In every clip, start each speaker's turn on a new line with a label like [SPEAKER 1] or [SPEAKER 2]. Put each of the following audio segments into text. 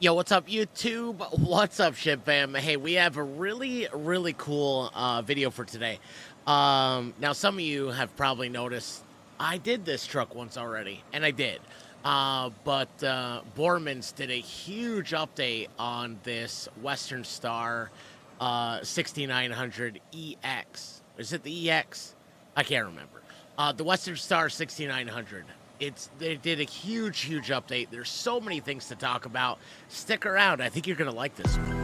[SPEAKER 1] Yo, what's up, YouTube? What's up, Ship Fam? Hey, we have a really cool video for today. Now, some of you have probably noticed I did this truck once already, and I did. But Bormanns did a huge update on this Western Star 6900 EX. Is it the EX? I can't remember. The Western Star 6900. They did a huge update. There's so many things to talk about. Stick around. I think you're gonna like this one.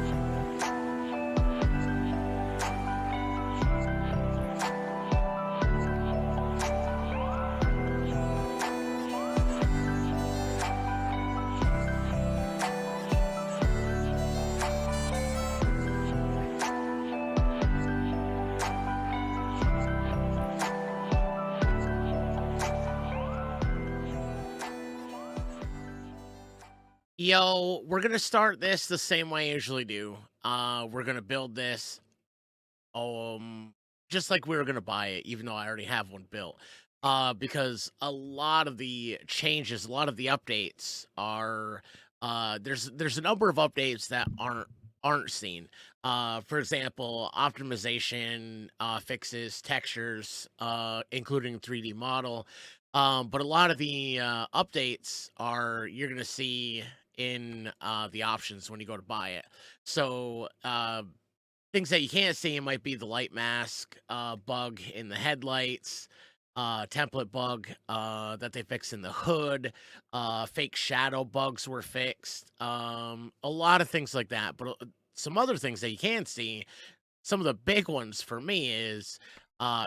[SPEAKER 1] Yo, we're gonna start this the same way I usually do. We're gonna build this um just like we were gonna buy it, even though I already have one built. Because a lot of the changes, a lot of the updates are there's a number of updates that aren't seen. For example, optimization, fixes, textures, including 3D model. But a lot of the updates are you're gonna see in the options when you go to buy it. So things that you can't see might be the light mask bug in the headlights, template bug that they fixed in the hood, fake shadow bugs were fixed, a lot of things like that. But some other things that you can see, some of the big ones for me is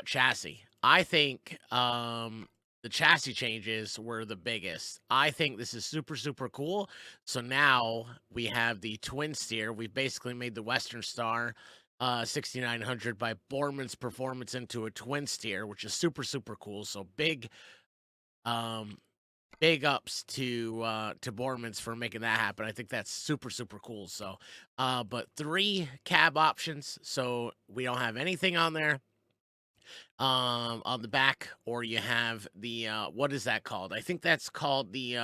[SPEAKER 1] chassis. I think the chassis changes were the biggest. I think this is super cool. So now we have the twin steer. We've basically made the Western Star 6900 by Bormanns Performance into a twin steer, which is super cool. So um big ups to Bormanns for making that happen. I think that's super cool. So but 3 cab options. So we don't have anything on there on the back, or you have the what is that called? I think that's called the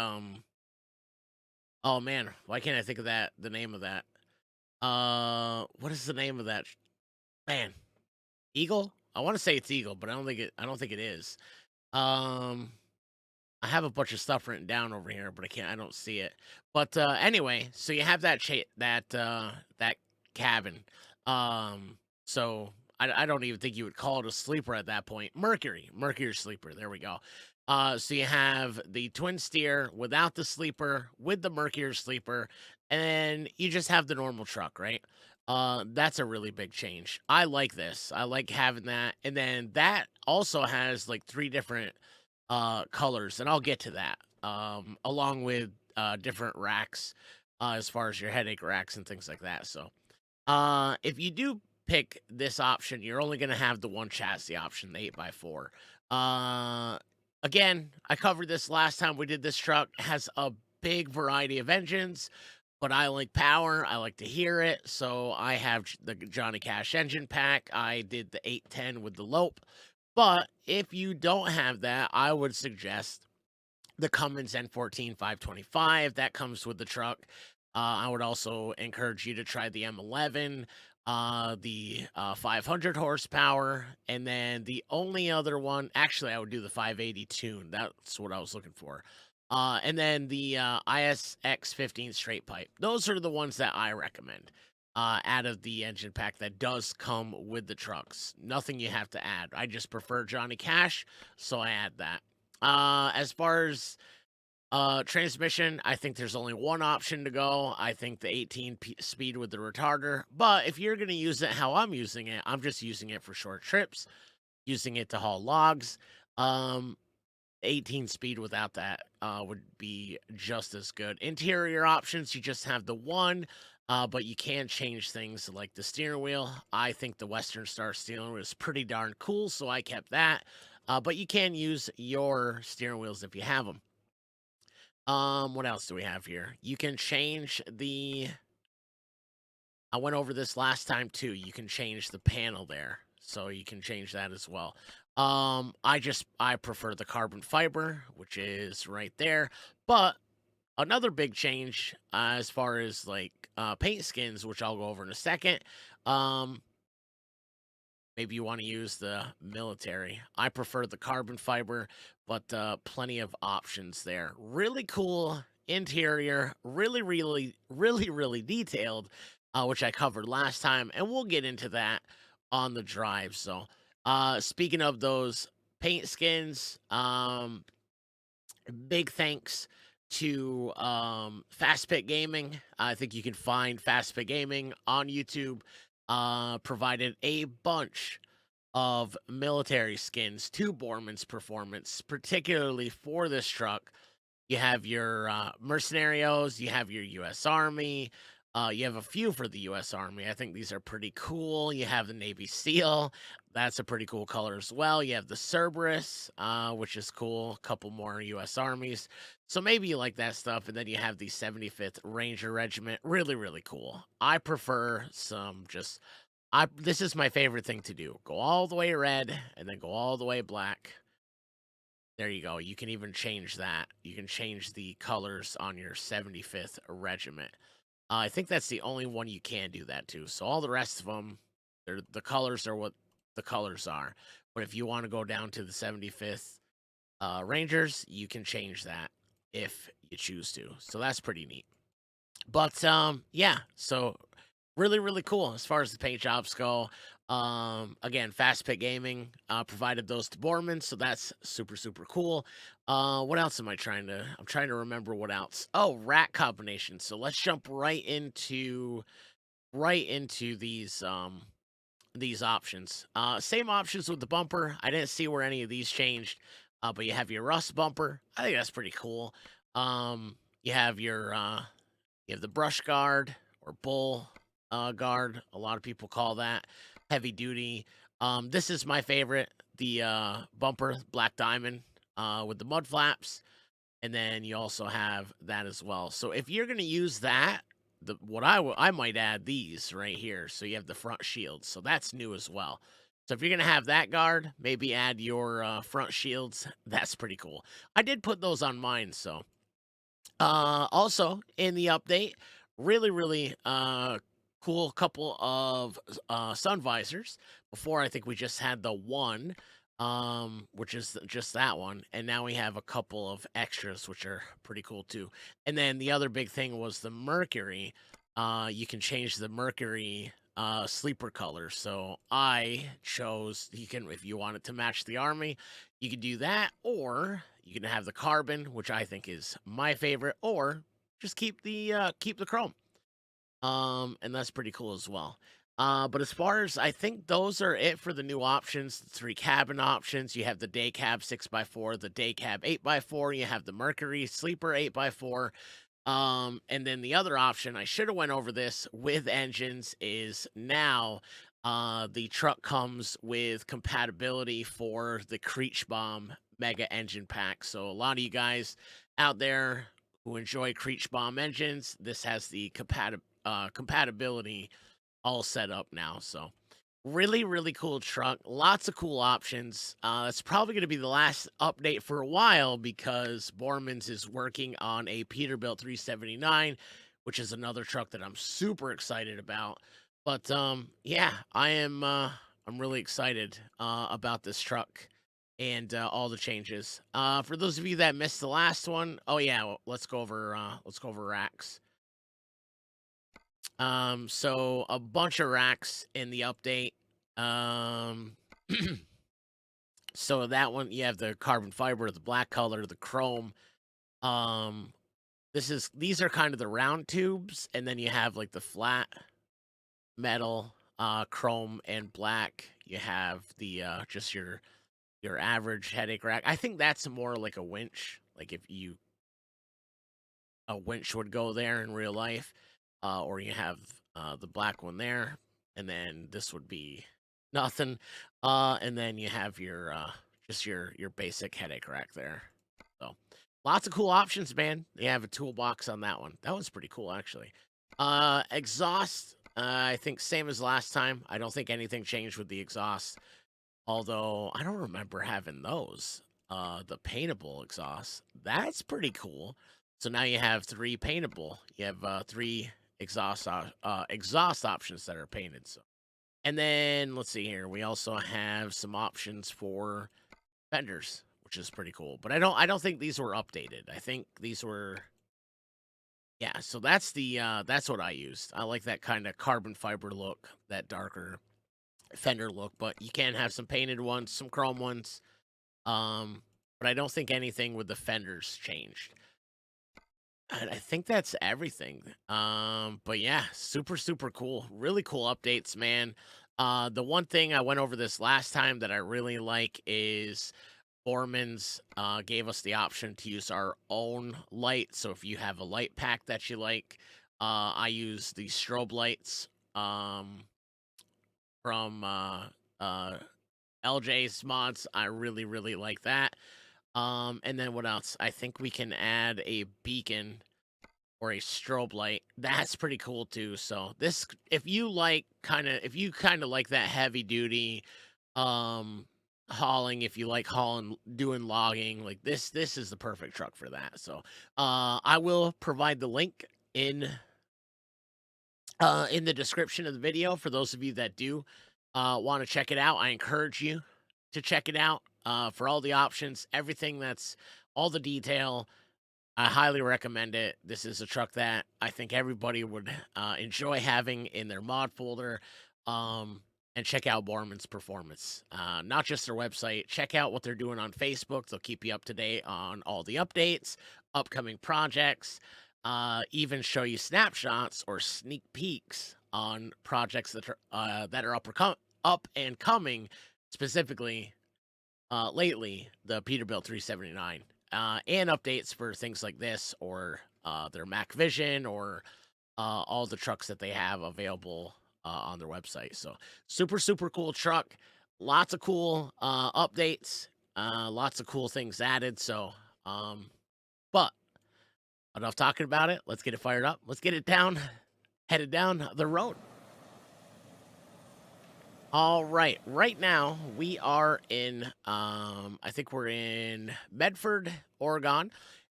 [SPEAKER 1] oh man, why can't I think of the name of that? What is the name of that? Man, Eagle? I want to say it's Eagle, but I don't think it is. Um I have a bunch of stuff written down over here, but I don't see it. But anyway, so you have that cabin. So I don't even think you would call it a sleeper at that point. Mercury sleeper. There we go. So you have the twin steer without the sleeper, with the Mercury sleeper, and then you just have the normal truck, right? That's a really big change. I like this. I like having that. And then that also has like 3 different colors, and I'll get to that. Along with different racks as far as your headache racks and things like that. So if you do pick this option, you're only going to have the one chassis option, the 8x4. Again, I covered this last time we did this truck. It has a big variety of engines, but I like power. I like to hear it. So I have the Johnny Cash engine pack. I did the 810 with the Lope. But if you don't have that, I would suggest the Cummins N14 525. That comes with the truck. I would also encourage you to try the M11, the 500 horsepower, and then the only other one, actually, I would do the 580 tune. That's what I was looking for. And then the ISX 15 straight pipe. Those are the ones that I recommend out of the engine pack that does come with the trucks. Nothing you have to add. I just prefer Johnny Cash, so I add that. As far as transmission, I think there's only one option to go. I think the 18 speed with the retarder. But if you're going to use it how I'm using it, I'm just using it for short trips, using it to haul logs. 18 speed without that would be just as good. Interior options, you just have the one, but you can change things like the steering wheel. I think the Western Star steering wheel is pretty darn cool, so I kept that. But you can use your steering wheels if you have them. What else do we have here? You can change the I went over this last time too. You can change the panel there. So you can change that as well. I prefer the carbon fiber, which is right there. But another big change as far as like paint skins, which I'll go over in a second. Um, Maybe you want to use the military. I prefer the carbon fiber, but plenty of options there. Really cool interior, really detailed, which I covered last time, and we'll get into that on the drive. So, speaking of those paint skins, big thanks to Fast Pit Gaming. I think you can find Fast Pit Gaming on YouTube. Provided a bunch of military skins to Bormanns Performance, particularly for this truck. You have your mercenarios, you have your U.S. Army, you have a few for the U.S. Army. I think these are pretty cool. You have the Navy SEAL. That's a pretty cool color as well. You have the Cerberus, which is cool. A couple more U.S. Armies. So maybe you like that stuff. And then you have the 75th Ranger Regiment. Really cool. I prefer some just this is my favorite thing to do. Go all the way red and then go all the way black. There you go. You can even change that. You can change the colors on your 75th regiment. I think that's the only one you can do that to. So all the rest of them, the colors are what the colors are. But if you want to go down to the 75th Rangers, you can change that if you choose to. So that's pretty neat. But yeah, so really cool as far as the paint jobs go. Again, Fast Pit Gaming provided those to Borman, so that's super cool. What else am I trying to? I'm trying to remember what else. Oh, rack combinations. So let's jump right into these options. Same options with the bumper. I didn't see where any of these changed. But you have your rust bumper. I think that's pretty cool. You have you have the brush guard or bull guard. A lot of people call that heavy duty. This is my favorite, the bumper black diamond with the mud flaps, and then you also have that as well. So if you're gonna use that, I might add these right here. So you have the front shields. So that's new as well. So if you're gonna have that guard, maybe add your front shields. That's pretty cool. I did put those on mine, so also in the update, really cool couple of sun visors. Before I think we just had the one, which is just that one, and now we have a couple of extras, which are pretty cool too. And then the other big thing was the Mercury. You can change the Mercury sleeper color. So I chose you can if you want it to match the army, you can do that, or you can have the carbon, which I think is my favorite, or just keep the chrome. And that's pretty cool as well. But as far as I think those are it for the new options, the three cabin options. You have the day cab 6x4, the day cab 8x4. You have the Mercury sleeper 8x4. And then the other option, I should have went over this with engines, is now the truck comes with compatibility for the Creech Bomb Mega Engine Pack. So a lot of you guys out there who enjoy Creech Bomb engines, this has the compatibility all set up now. So really cool truck. Lots of cool options. It's probably going to be the last update for a while because Bormanns is working on a Peterbilt 379, which is another truck that I'm super excited about. But yeah, I'm really excited about this truck and all the changes. For those of you that missed the last one, oh yeah, let's go over racks. So a bunch of racks in the update. Um, so that one, you have the carbon fiber, the black color, the chrome. Um, these are kind of the round tubes, and then you have like the flat metal, chrome and black. You have the just your average headache rack. I think that's more like a winch. Like if you a winch would go there in real life, or you have the black one there, and then this would be nothing, and then you have your just your basic headache rack there. So lots of cool options, man. You have a toolbox on that one. That was pretty cool, actually. Exhaust, I think same as last time. I don't think anything changed with the exhaust, although I don't remember having those. The paintable exhaust, that's pretty cool. So now you have 3 paintable. You have 3 exhaust options that are painted. So, and then let's see here. We also have some options for fenders, which is pretty cool. But I don't think these were updated. I think these were, yeah. So that's what I used. I like that kind of carbon fiber look, that darker fender look. But you can have some painted ones, some chrome ones. But I don't think anything with the fenders changed. And I think that's everything. But yeah, super, super cool. Really cool updates, man. The one thing I went over this last time that I really like is Bormanns gave us the option to use our own light. So if you have a light pack that you like, I use the strobe lights from LJ's mods. I really, really like that. And then what else? I think we can add a beacon or a strobe light. That's pretty cool too. So this, if you kind of like that heavy duty, hauling, if you like hauling, doing logging, like this is the perfect truck for that. So, I will provide the link in the description of the video for those of you that do, want to check it out. I encourage you to check it out, for all the options, everything that's all the detail. I highly recommend it. This is a truck that I think everybody would enjoy having in their mod folder. And check out Bormanns Performance. Not just their website. Check out what they're doing on Facebook. They'll keep you up to date on all the updates, upcoming projects, even show you snapshots or sneak peeks on projects that are up and coming, specifically lately, the Peterbilt 379, and updates for things like this, or their Mac Vision, or all the trucks that they have available on their website. So super, super cool truck. Lots of cool updates, lots of cool things added. So, but enough talking about it. Let's get it fired up. Let's get it headed down the road. All right. Right now we are in, I think we're in Medford, Oregon,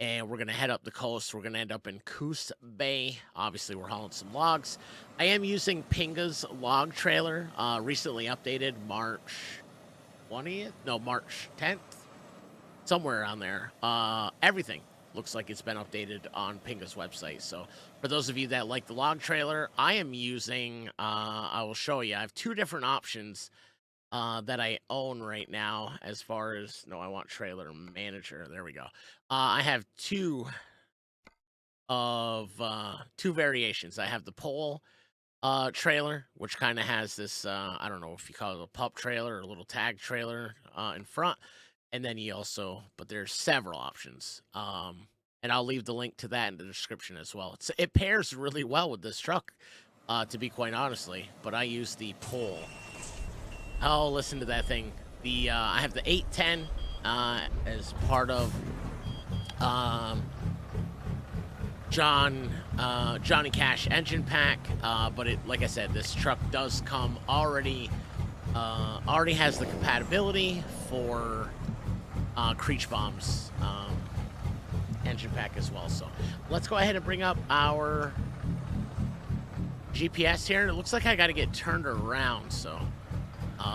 [SPEAKER 1] and we're going to head up the coast. We're going to end up in Coos Bay. Obviously, we're hauling some logs. I am using Pinga's log trailer, recently updated March 20th? No, March 10th, somewhere around there. Everything looks like it's been updated on Pinga's website. So for those of you that like the log trailer, I am using, I will show you. I have 2 different options that I own right now, as far as, no, I want trailer manager. There we go. I have 2 variations. I have the pole trailer, which kind of has this, I don't know if you call it a pup trailer or a little tag trailer in front. And then you also, but there's several options. And I'll leave the link to that in the description as well. It pairs really well with this truck, to be quite honestly. But I use the pole. Oh, listen to that thing. I have the 810 as part of Johnny Cash engine pack. But like I said, this truck does come already has the compatibility for Creech Bomb's engine pack as well. So let's go ahead and bring up our GPS here. It looks like I got to get turned around, so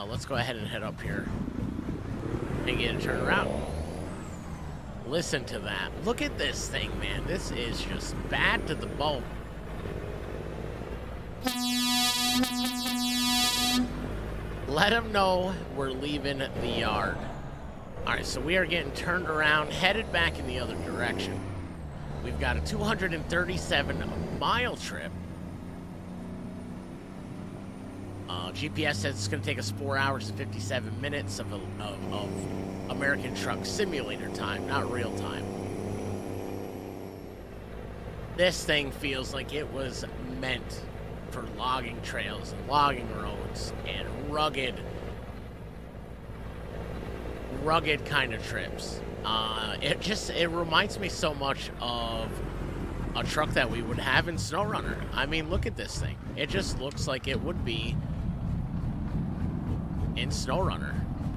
[SPEAKER 1] let's go ahead and head up here and get it turned around. Listen to that. Look at this thing, man. This is just bad to the bone. Let them know we're leaving the yard. All right, so we are getting turned around, headed back in the other direction. We've got a 237-mile trip. GPS says it's going to take us 4 hours and 57 minutes of American Truck Simulator time, not real time. This thing feels like it was meant for logging trails and logging roads and rugged kind of trips. It reminds me so much of a truck that we would have in SnowRunner. I mean, look at this thing. It just looks like it would be in SnowRunner.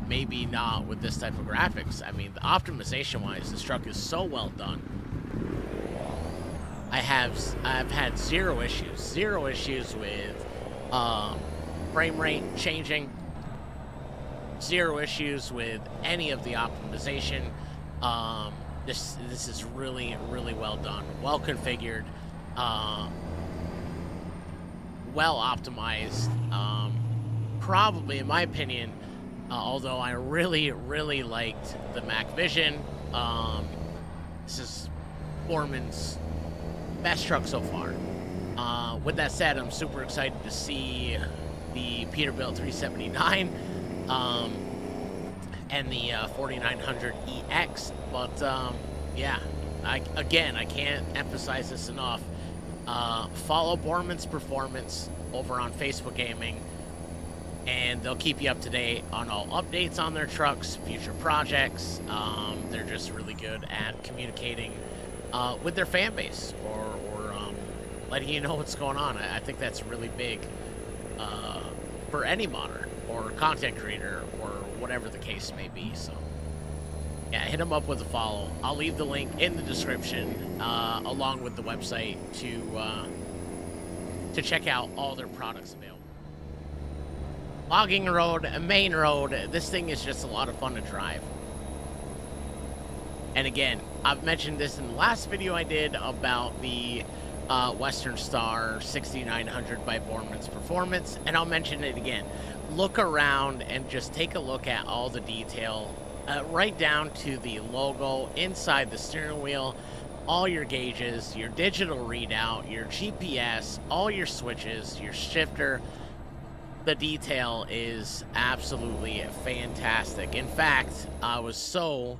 [SPEAKER 1] Maybe not with this type of graphics. I mean, optimization wise, this truck is so well done. I've had zero issues with um, frame rate changing, zero issues with any of the optimization. This is really well done, well configured, uh, well optimized. Probably, in my opinion, although I really liked the Mac Vision, this is Bormanns' best truck so far. With that said, I'm super excited to see the Peterbilt 379 and the 4900 EX. But yeah, I can't emphasize this enough. Follow Bormanns Performance over on Facebook Gaming, and they'll keep you up to date on all updates on their trucks, future projects. They're just really good at communicating with their fan base, or letting you know what's going on. I think that's really big for any modder or content creator or whatever the case may be. So yeah, hit them up with a follow. I'll leave the link in the description along with the website to check out all their products available. Logging road, main road. This thing is just a lot of fun to drive. And again, I've mentioned this in the last video I did about the Western Star 6900 by Bormanns Performance, and I'll mention it again. Look around and just take a look at all the detail, right down to the logo inside the steering wheel, all your gauges, your digital readout, your GPS, all your switches, your shifter. The detail is absolutely fantastic. In fact, I was so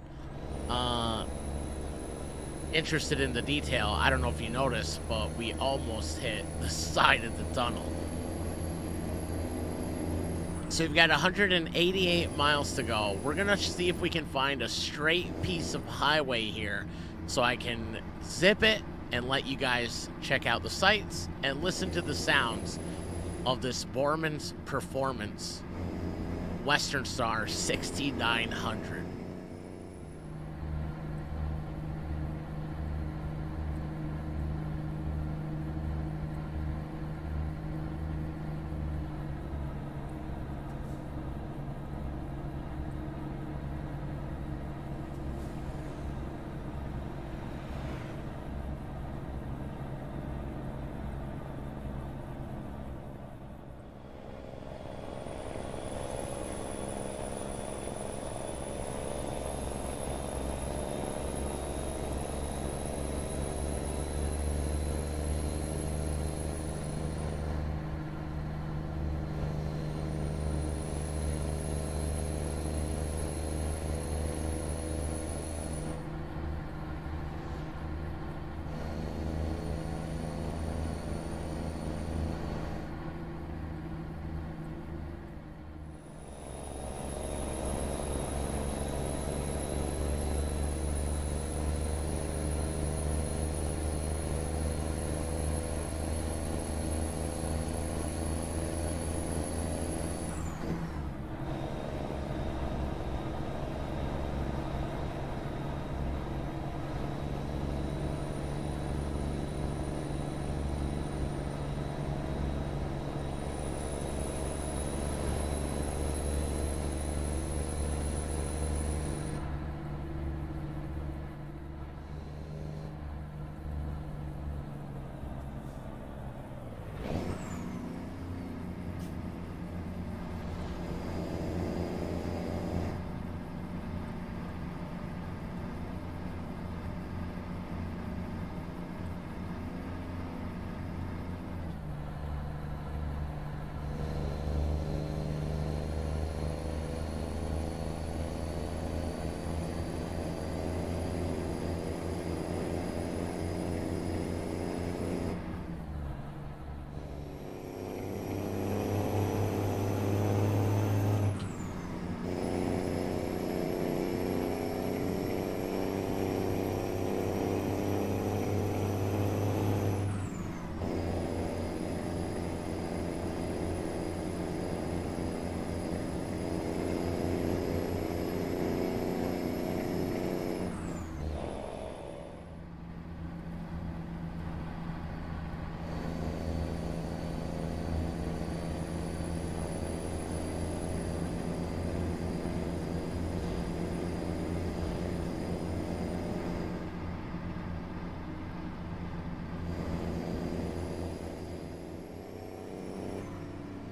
[SPEAKER 1] interested in the detail. I don't know if you noticed, but we almost hit the side of the tunnel. So we've got 188 miles to go. We're gonna see if we can find a straight piece of highway here so I can zip it and let you guys check out the sights and listen to the sounds of this Bormanns Performance Western Star 6900.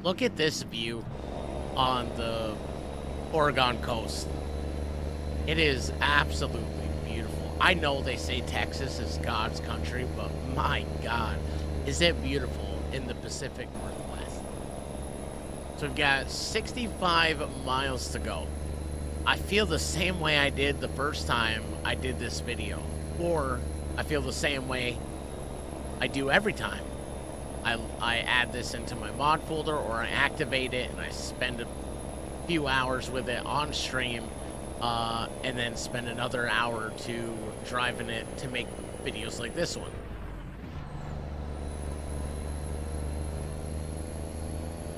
[SPEAKER 1] Look at this view on the Oregon coast. It is absolutely beautiful. I know they say Texas is God's country, but my God, is it beautiful in the Pacific Northwest. So we've got 65 miles to go. I feel the same way I did the first time I did this video, or I feel the same way I do every time. I add this into my mod folder, or I activate it and I spend a few hours with it on stream, and then spend another hour or two driving it to make videos like this one.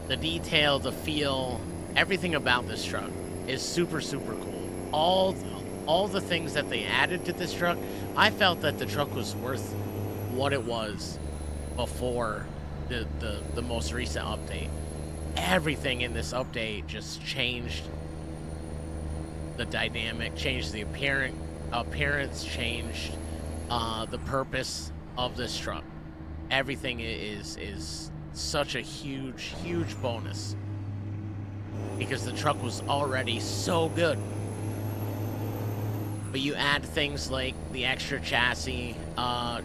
[SPEAKER 1] The detail, the feel, everything about this truck is super, super cool. All the things that they added to this truck, I felt that the truck was worth what it was before the most recent update. Everything in this update just changed the dynamic, changed the appearance, changed the purpose of this truck. Everything is such a huge bonus, because the truck was already so good. But you add things like the extra chassis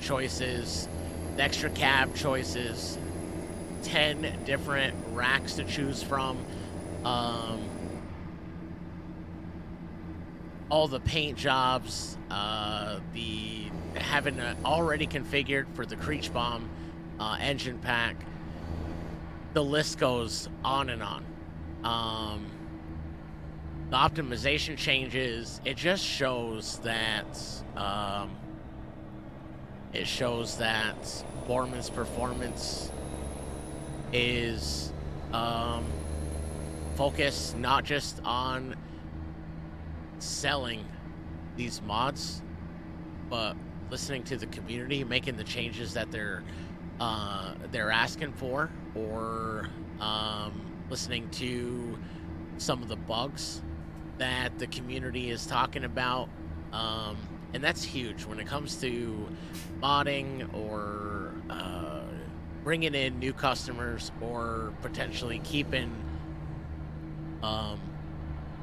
[SPEAKER 1] choices, the extra cab choices, 10 different racks to choose from, all the paint jobs, the having it already configured for the Creech Bomb engine pack. The list goes on and on. The optimization changes, it just shows that Bormanns Performance is focused not just on selling these mods, but listening to the community, making the changes that they're asking for, or listening to some of the bugs that the community is talking about, and that's huge when it comes to modding, or bringing in new customers, or potentially keeping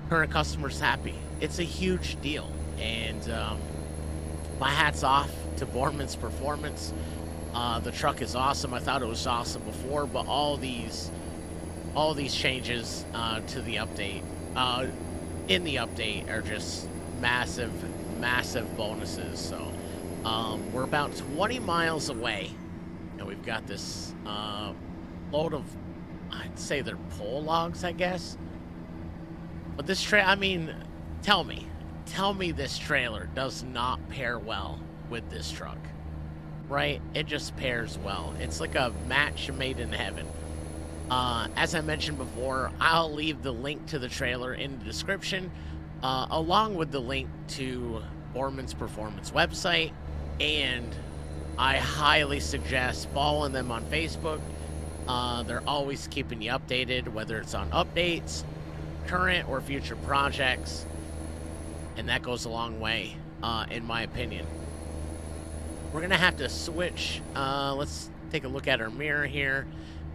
[SPEAKER 1] current customers happy. It's a huge deal, and my hat's off to Bormanns Performance. The truck is awesome. I thought it was awesome before, but all these changes to the update, in the update, are just massive bonuses. So we're about 20 miles away, and we've got this load of, I'd say they're pole logs, I guess. But this I mean, tell me this trailer does not pair well with this truck, right? It just pairs well. It's like a match made in heaven. As I mentioned before, I'll leave the link to the trailer in the description, along with the link to Bormanns Performance website, and I highly suggest following them on Facebook. They're always keeping you updated, whether it's on updates, current or future projects, and that goes a long way, in my opinion. We're gonna have to switch. Let's take a look at our mirror here.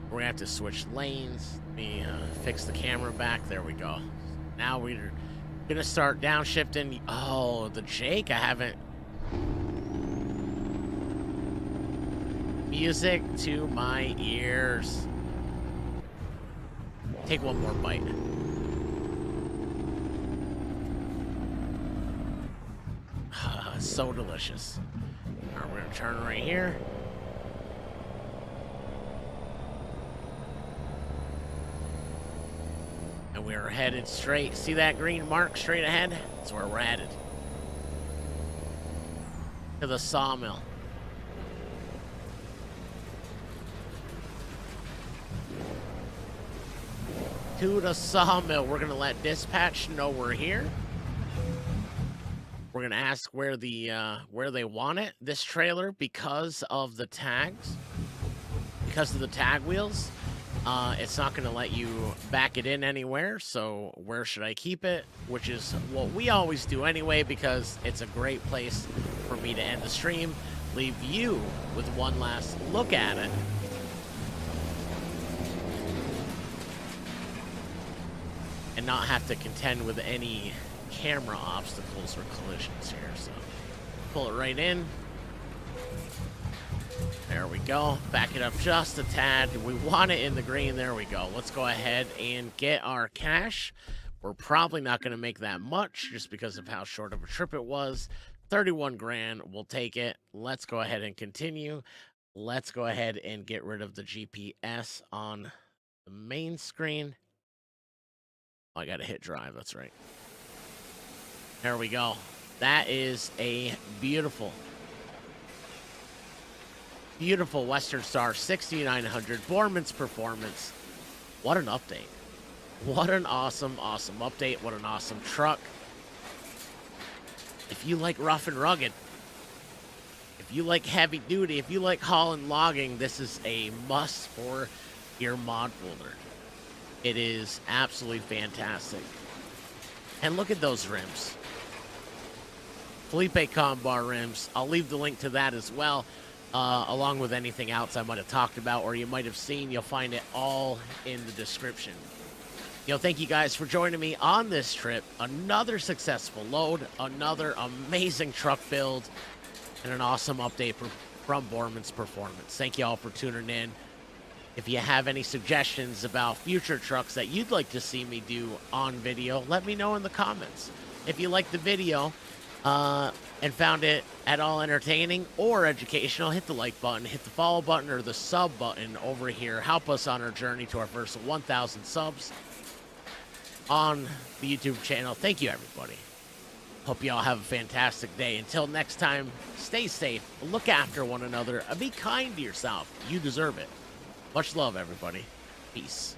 [SPEAKER 1] We're gonna have to switch lanes. Let me fix the camera back. There we go. Now we're gonna start downshifting. Oh, the Jake, I haven't. Music to my ears. Take one more bite. So delicious. All right, we're gonna turn right here. And we're headed straight. See that green mark straight ahead? That's where we're headed. To the sawmill. To the sawmill. We're gonna let dispatch know we're here. We're gonna ask where they want it, this trailer, because of the tags, because of the tag wheels. It's not gonna let you back it in anywhere. So where should I keep it? Which is what we always do anyway, because it's a great place for me to end the stream, leave you with one last look at it. and not have to contend with any camera obstacles or collisions here. So pull it right in. There we go. Back it up just a tad. We want it in the green. There we go. Let's go ahead and get our cash. We're probably not going to make that much just because of how short of a trip it was. 31 grand. We'll take it. Let's go ahead and continue. Let's go ahead and get rid of the GPS on the main screen. Oh, I got to hit drive. That's right. There we go. That is a beautiful Western Star 6900 Bormanns Performance. What an update. What an awesome update. What an awesome truck. If you like rough and rugged, if you like heavy duty, if you like hauling logging, this is a must for your mod folder. It is absolutely fantastic. And look at those rims. Felipe Combar rims. I'll leave the link to that as well. Along with anything else I might have talked about or you might have seen. You'll find it all in the description. Thank you guys for joining me on this trip. Another successful load, another amazing truck build, and an awesome update from Bormanns Performance. Thank you all for tuning in. If you have any suggestions about future trucks that you'd like to see me do on video, let me know in the comments. If you liked the video, and found it at all entertaining or educational, hit the like button, hit the follow button, or the sub button over here. Help us on our journey to our first 1,000 subs on the YouTube channel. Thank you, everybody. Hope you all have a fantastic day. Until next time, stay safe, look after one another, and be kind to yourself. You deserve it. Much love, everybody. Peace.